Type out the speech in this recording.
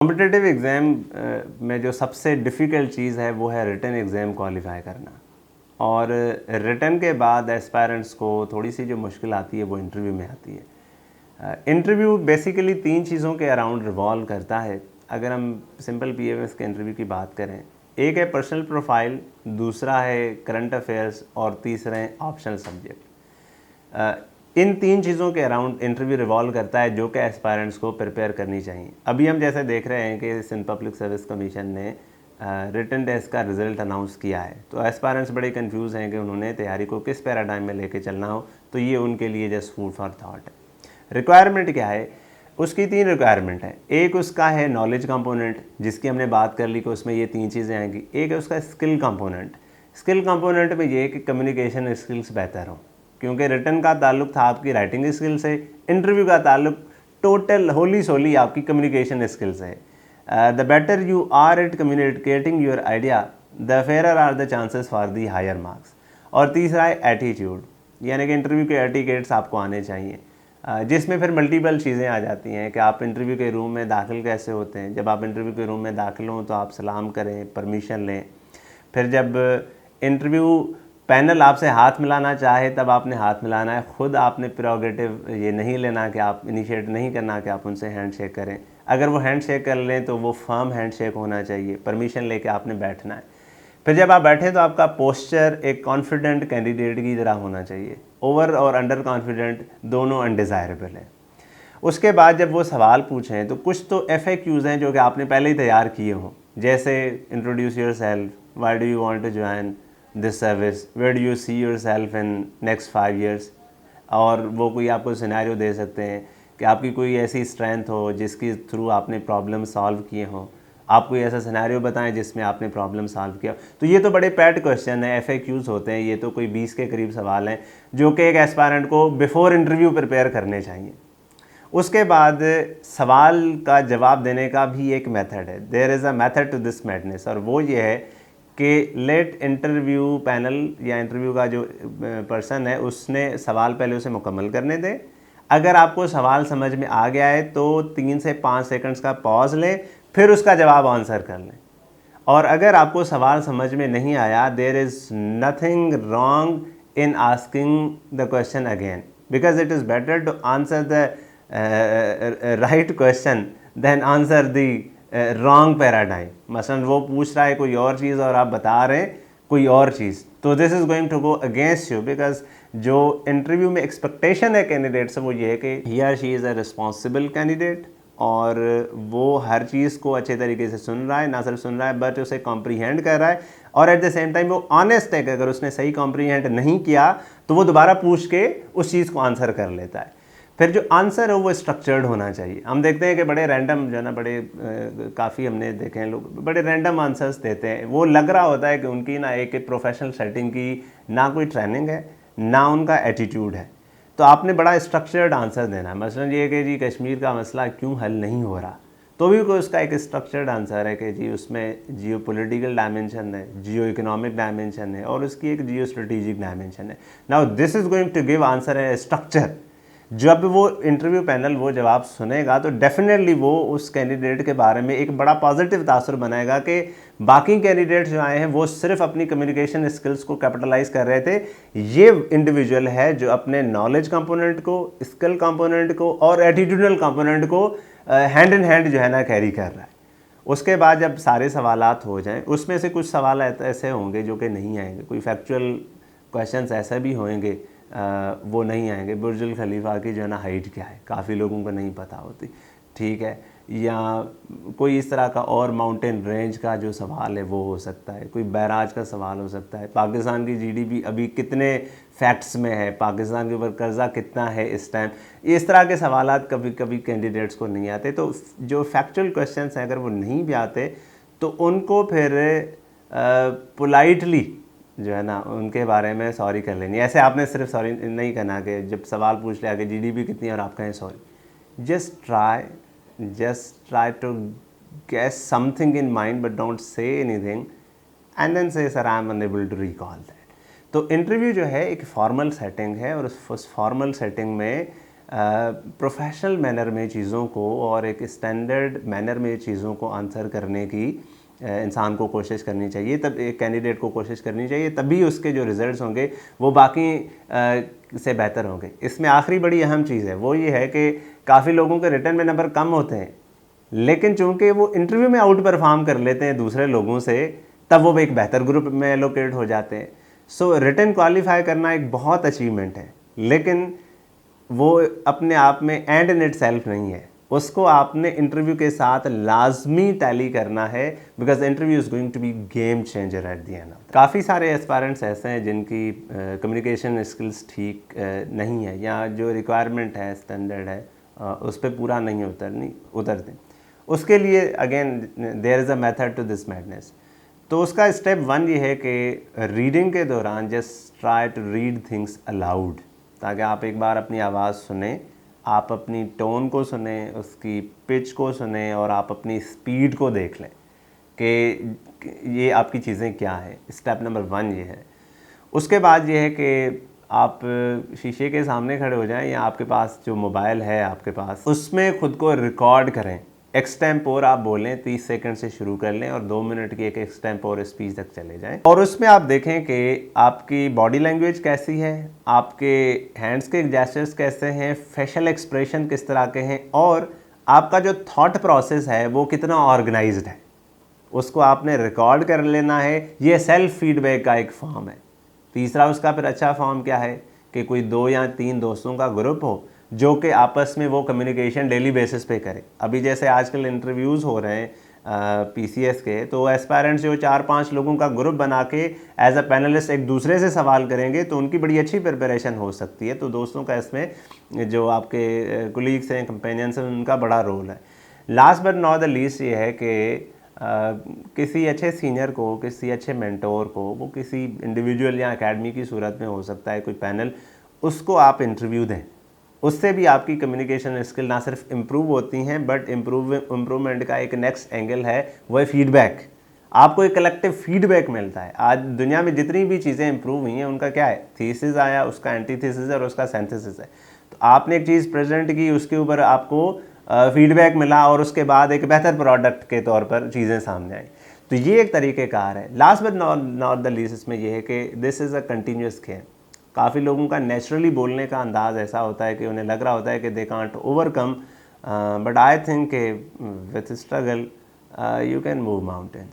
Competitive exam में जो सबसे डिफ़िकल्ट चीज़ है वो है रिटन एग्ज़ाम क्वालिफ़ाई करना। और रिटन के बाद एस्पायरेंट्स को थोड़ी सी जो मुश्किल आती है वो इंटरव्यू में आती है। इंटरव्यू बेसिकली 3 चीज़ों के अराउंड रिवॉल्व करता है। अगर हम सिंपल पीएमएस के इंटरव्यू की बात करें, एक है पर्सनल प्रोफाइल, दूसरा है करंट अफेयर्स और तीसरा है ऑप्शनल सब्जेक्ट। इन 3 चीज़ों के अराउंड इंटरव्यू रिवॉल्व करता है जो कि एस्पायरेंट्स को प्रिपेयर करनी चाहिए। अभी हम जैसे देख रहे हैं कि सिंध पब्लिक सर्विस कमीशन ने रिटन टेस्ट का रिज़ल्ट अनाउंस किया है, तो एस्पायरेंट्स बड़े कंफ्यूज हैं कि उन्होंने तैयारी को किस पैराडाइम में लेके चलना हो, तो ये उनके लिए जस्ट फूड फॉर थॉट है। रिक्वायरमेंट क्या है? उसकी 3 रिक्वायरमेंट है। एक उसका है नॉलेज कंपोनेंट, जिसकी हमने बात कर ली कि उसमें ये 3 चीज़ें आएंगी। एक है उसका स्किल कंपोनेंट। स्किल कंपोनेंट में ये है कि कम्युनिकेशन स्किल्स बेहतर हों, क्योंकि रिटन का ताल्लुक था आपकी राइटिंग स्किल से, इंटरव्यू का ताल्लुक टोटल होली सोली आपकी कम्युनिकेशन स्किल से है। The better you are at communicating your idea, the fair are the chances for the higher marks. और तीसरा है एटीट्यूड, यानी कि इंटरव्यू के एटिकेट्स आपको आने चाहिए, जिसमें फिर मल्टीपल चीज़ें आ जाती हैं कि आप इंटरव्यू के रूम में दाखिल कैसे होते हैं। जब आप इंटरव्यू के रूम में दाखिल हों तो आप सलाम करें, परमिशन लें। फिर जब इंटरव्यू पैनल आपसे हाथ मिलाना चाहे तब आपने हाथ मिलाना है, ख़ुद आपने प्रेरोगेटिव ये नहीं लेना कि आप इनिशिएट नहीं करना कि आप उनसे हैंड शेक करें। अगर वो हैंड शेक कर लें तो वो फर्म हैंड शेक होना चाहिए, परमिशन लेके आपने बैठना है। फिर जब आप बैठें तो आपका पोस्चर एक कॉन्फिडेंट कैंडिडेट की तरह होना चाहिए। ओवर और अंडर कॉन्फिडेंट दोनों अनडिज़ायरेबल है। उसके बाद जब वो सवाल पूछें तो कुछ तो FAQs हैं जो कि आपने पहले ही तैयार किए हों, जैसे introduce your self, why do you want to join this service, where do you see your self in next 5 years. और वो कोई आपको सिनेरियो दे सकते हैं कि आपकी कोई ऐसी स्ट्रेंथ हो जिसके थ्रू आपने प्रॉब्लम सॉल्व किए हों। आप कोई ऐसा सिनेरियो बताएं जिसमें आपने प्रॉब्लम सॉल्व किया। तो ये तो बड़े पैट क्वेश्चन है, FAQs होते हैं। ये तो कोई 20 के करीब सवाल हैं जो कि एक एस्पायरेंट को बिफोर इंटरव्यू प्रिपेयर करने चाहिए। उसके बाद सवाल का जवाब देने का भी एक मेथड है। There is a method to this madness, और वो ये है कि लेट इंटरव्यू पैनल या इंटरव्यू का जो पर्सन है उसने सवाल पहले उसे मुकम्मल करने दें। अगर आपको सवाल समझ में आ गया है तो 3 से 5 सेकंड्स का पॉज लें, फिर उसका जवाब आंसर कर लें। और अगर आपको सवाल समझ में नहीं आया, there is nothing wrong in asking the question again, because it is better to answer the right question than answer the wrong paradigm. मसलन वो पूछ रहा है कोई और चीज़ और आप बता रहे हैं कोई और चीज़, तो this is going to go against you, because जो इंटरव्यू में एक्सपेक्टेशन है कैंडिडेट से वो ये है कि ही और she is a responsible candidate, और वो हर चीज़ को अच्छे तरीके से सुन रहा है, ना सिर्फ सुन रहा है बट उसे कॉम्प्रीहेंड कर रहा है, और एट द सेम टाइम वो ऑनेस्ट है कि अगर उसने सही कॉम्प्रीहेंड नहीं किया तो वो दोबारा पूछ के उस चीज़ को आंसर कर लेता है। फिर जो आंसर है वो स्ट्रक्चर्ड होना चाहिए। हम देखते हैं कि बड़े रैंडम जो है ना, बड़े काफ़ी हमने देखे हैं लोग बड़े रैंडम आंसर्स देते हैं। वो लग रहा होता है कि उनकी ना एक प्रोफेशनल सेटिंग की ना कोई ट्रेनिंग है ना उनका एटीट्यूड है। तो आपने बड़ा स्ट्रक्चर्ड आंसर देना है। मसलन ये कि जी कश्मीर का मसला क्यों हल नहीं हो रहा, तो भी कोई उसका एक स्ट्रक्चर्ड आंसर है कि जी उसमें जियो पॉलिटिकल डायमेंशन है, जियो इकोनॉमिक डायमेंशन है, और उसकी एक जियो स्ट्रेटेजिक डायमेंशन है। Now this is going to give answer है स्ट्रक्चर। जब वो इंटरव्यू पैनल वो जवाब सुनेगा तो डेफिनेटली वो उस कैंडिडेट के बारे में एक बड़ा पॉजिटिव तासुर बनाएगा कि बाकी कैंडिडेट जो आए हैं वो सिर्फ अपनी कम्युनिकेशन स्किल्स को कैपिटलाइज कर रहे थे, ये इंडिविजुअल है जो अपने नॉलेज कंपोनेंट को, स्किल कंपोनेंट को और एटीट्यूडल कंपोनेंट को हैंड इन हैंड जो है ना कैरी कर रहा है। उसके बाद जब सारे सवालात हो जाएं, उसमें से कुछ सवाल ऐसे होंगे जो कि नहीं आएंगे, कोई फैक्चुअल क्वेश्चंस ऐसे भी होंगे वो नहीं आएंगे। बुर्जुल खलीफा की जो है ना हाइट क्या है, काफ़ी लोगों को नहीं पता होती, ठीक है, या कोई इस तरह का और माउंटेन रेंज का जो सवाल है वो हो सकता है, कोई बैराज का सवाल हो सकता है, पाकिस्तान की GDP अभी कितने फैक्ट्स में है, पाकिस्तान के ऊपर कर्जा कितना है इस टाइम। इस तरह के सवालात कभी कभी कैंडिडेट्स को नहीं आते। तो जो फैक्चुअल क्वेश्चंस हैं अगर वो नहीं भी आते तो उनको फिर पोलाइटली जो है ना उनके बारे में सॉरी कर लेनी। ऐसे आपने सिर्फ सॉरी नहीं करना कि जब सवाल पूछ लिया कि GDP कितनी है और आप कहें sorry. Just try to guess something in mind but don't say anything and then say sir I am unable to recall that. तो इंटरव्यू जो है एक फॉर्मल सेटिंग है, और उस फॉर्मल सेटिंग में प्रोफेशनल मैनर में चीज़ों को और एक स्टैंडर्ड मैनर में चीज़ों को आंसर करने की इंसान को कोशिश करनी चाहिए, तब एक कैंडिडेट को कोशिश करनी चाहिए, तभी उसके जो रिज़ल्ट्स होंगे वो बाकी से बेहतर होंगे। इसमें आखिरी बड़ी अहम चीज़ है वो ये है कि काफ़ी लोगों के रिटर्न में नंबर कम होते हैं, लेकिन चूंकि वो इंटरव्यू में आउट परफॉर्म कर लेते हैं दूसरे लोगों से, तब वो एक बेहतर ग्रुप में एलोकेट हो जाते हैं। सो रिटन क्वालिफाई करना एक बहुत अचीवमेंट है, लेकिन वो अपने आप में एंड इन इट सेल्फ नहीं है, उसको आपने इंटरव्यू के साथ लाजमी टैली करना है, because interview is going to be game changer at the end. काफ़ी सारे एस्पायरेंट्स ऐसे हैं जिनकी कम्युनिकेशन स्किल्स ठीक नहीं है, या जो रिक्वायरमेंट है स्टैंडर्ड है उस पर पूरा नहीं उतरते। उसके लिए again there is a method to this madness. तो उसका स्टेप 1 ये है कि रीडिंग के दौरान just try to read things aloud, ताकि आप एक बार अपनी आवाज़ सुने, आप अपनी टोन को सुने, उसकी पिच को सुने, और आप अपनी स्पीड को देख लें कि ये आपकी चीज़ें क्या है। स्टेप नंबर 1 ये है। उसके बाद ये है कि आप शीशे के सामने खड़े हो जाएं, या आपके पास जो मोबाइल है आपके पास, उसमें ख़ुद को रिकॉर्ड करें। एक्सटेम्पोर आप बोलें, 30 सेकंड से शुरू कर लें और 2 मिनट की एक एक्सटेम्पोर स्पीच तक चले जाएं, और उसमें आप देखें कि आपकी बॉडी लैंग्वेज कैसी है, आपके हैंड्स के जेस्चर्स कैसे हैं, फेशियल एक्सप्रेशन किस तरह के हैं, और आपका जो थॉट प्रोसेस है वो कितना ऑर्गेनाइज्ड है, उसको आपने रिकॉर्ड कर लेना है। ये सेल्फ फीडबैक का एक फॉर्म है। तीसरा उसका फिर अच्छा फॉर्म क्या है कि कोई 2 या 3 दोस्तों का ग्रुप हो जो कि आपस में वो कम्युनिकेशन डेली बेसिस पे करे। अभी जैसे आजकल इंटरव्यूज़ हो रहे हैं PCS के, तो एस्पायरेंट्स जो 4-5 लोगों का ग्रुप बना के एज अ पैनलिस्ट एक दूसरे से सवाल करेंगे, तो उनकी बड़ी अच्छी प्रिपरेशन हो सकती है। तो दोस्तों का इसमें जो आपके कोलीग्स हैं, कंपेनियंस हैं, उनका बड़ा रोल है। Last but not the least ये है कि किसी अच्छे सीनियर को, किसी अच्छे मेंटोर को, वो किसी इंडिविजुअल या एकेडमी की सूरत में हो सकता है, कोई पैनल, उसको आप इंटरव्यू दें। उससे भी आपकी कम्युनिकेशन स्किल ना सिर्फ इम्प्रूव होती हैं, बट इम्प्रूवमेंट का एक नेक्स्ट एंगल है वो है फीडबैक। आपको एक कलेक्टिव फीडबैक मिलता है। आज दुनिया में जितनी भी चीज़ें इंप्रूव हुई हैं उनका क्या है, थीसिस आया, उसका एंटीथीसिस और उसका सिंथेसिस है। तो आपने एक चीज़ प्रेजेंट की, उसके ऊपर आपको फीडबैक मिला, और उसके बाद एक बेहतर प्रोडक्ट के तौर पर चीज़ें सामने आई। तो ये एक तरीक़ेकार है। Last but not the least इसमें यह है कि this is a continuous game. काफ़ी लोगों का नेचुरली बोलने का अंदाज़ ऐसा होता है कि उन्हें लग रहा होता है कि they can't overcome, but I think with struggle you can move mountains.